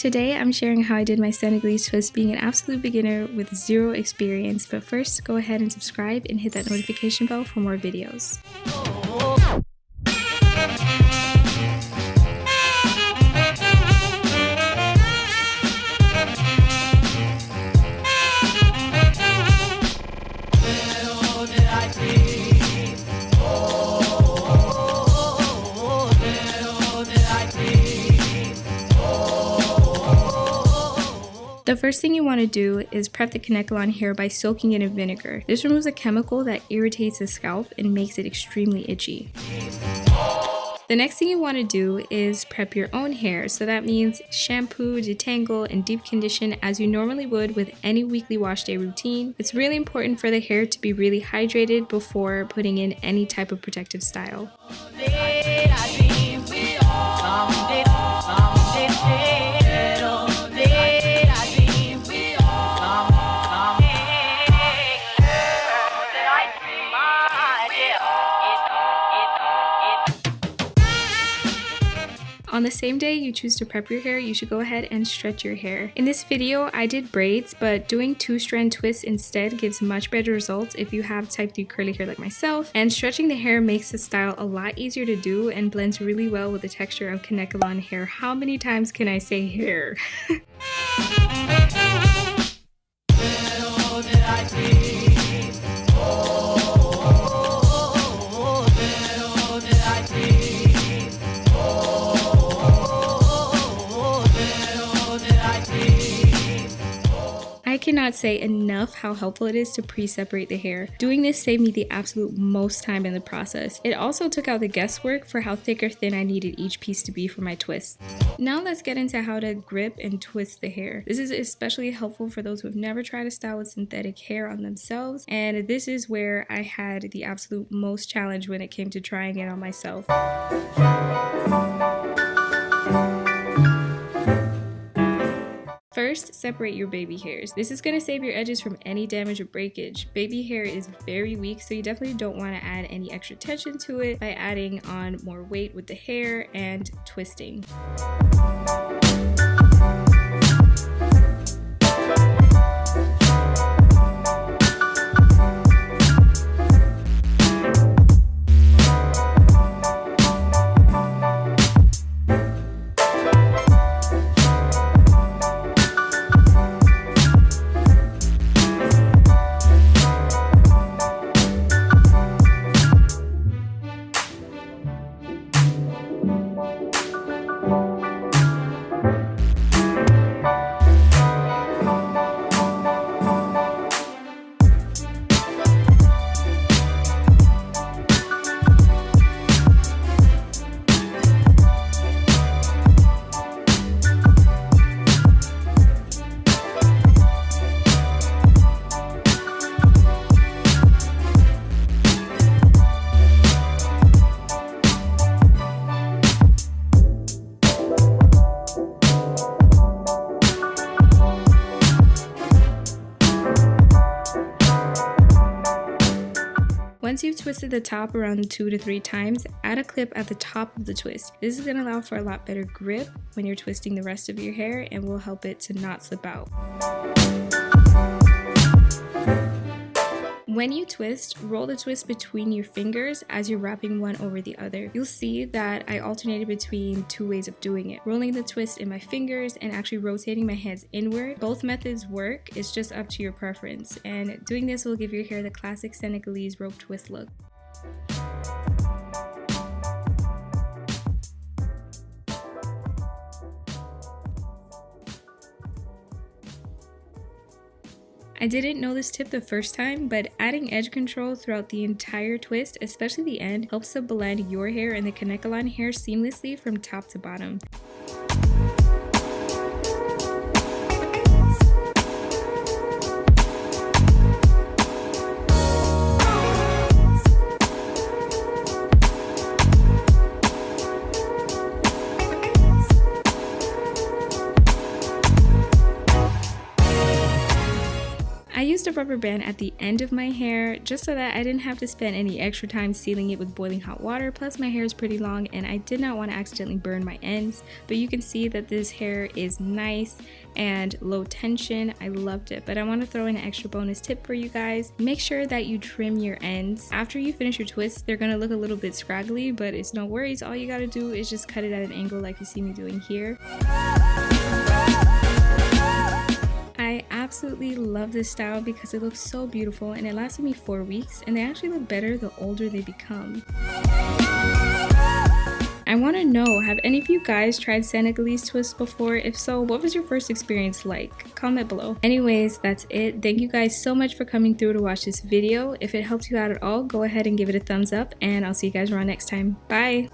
Today I'm sharing how I did my Senegalese twist being an absolute beginner with zero experience, but first go ahead and subscribe and hit that notification bell for more videos. The first thing you want to do is prep the Tingle hair by soaking it in vinegar. This removes a chemical that irritates the scalp and makes it extremely itchy. The next thing you want to do is prep your own hair, so that means shampoo, detangle, and deep condition as you normally would with any weekly wash day routine. It's really important for the hair to be really hydrated before putting in any type of protective style. On the same day you choose to prep your hair, you should go ahead and stretch your hair. In this video, I did braids, but doing 2-strand twists instead gives much better results if you have type 3 curly hair like myself, and stretching the hair makes the style a lot easier to do and blends really well with the texture of Tingle hair. How many times can I say hair? I cannot say enough how helpful it is to pre-separate the hair. Doing this saved me the absolute most time in the process. It also took out the guesswork for how thick or thin I needed each piece to be for my twist. Now let's get into how to grip and twist the hair. This is especially helpful for those who have never tried a style with synthetic hair on themselves, and this is where I had the absolute most challenge when it came to trying it on myself. First, separate your baby hairs. This is going to save your edges from any damage or breakage. Baby hair is very weak, so you definitely don't want to add any extra tension to it by adding on more weight with the hair and twisting. Once you've twisted the top around 2 to 3 times, add a clip at the top of the twist. This is going to allow for a lot better grip when you're twisting the rest of your hair and will help it to not slip out. When you twist, roll the twist between your fingers as you're wrapping one over the other. You'll see that I alternated between 2 ways of doing it. Rolling the twist in my fingers and actually rotating my hands inward. Both methods work, it's just up to your preference. And doing this will give your hair the classic Senegalese rope twist look. I didn't know this tip the first time, but adding edge control throughout the entire twist, especially the end, helps to blend your hair and the Tingle hair seamlessly from top to bottom. I used a rubber band at the end of my hair just so that I didn't have to spend any extra time sealing it with boiling hot water. Plus my hair is pretty long and I did not want to accidentally burn my ends. But you can see that this hair is nice and low tension. I loved it. But I want to throw in an extra bonus tip for you guys. Make sure that you trim your ends. After you finish your twists, they're going to look a little bit scraggly, but it's no worries. All you got to do is just cut it at an angle like you see me doing here. I absolutely love this style because it looks so beautiful and it lasted me 4 weeks, and they actually look better the older they become. I want to know, have any of you guys tried Senegalese twists before? If so, what was your first experience like? Comment below. Anyways, that's it. Thank you guys so much for coming through to watch this video. If it helped you out at all, go ahead and give it a thumbs up, and I'll see you guys around next time. Bye!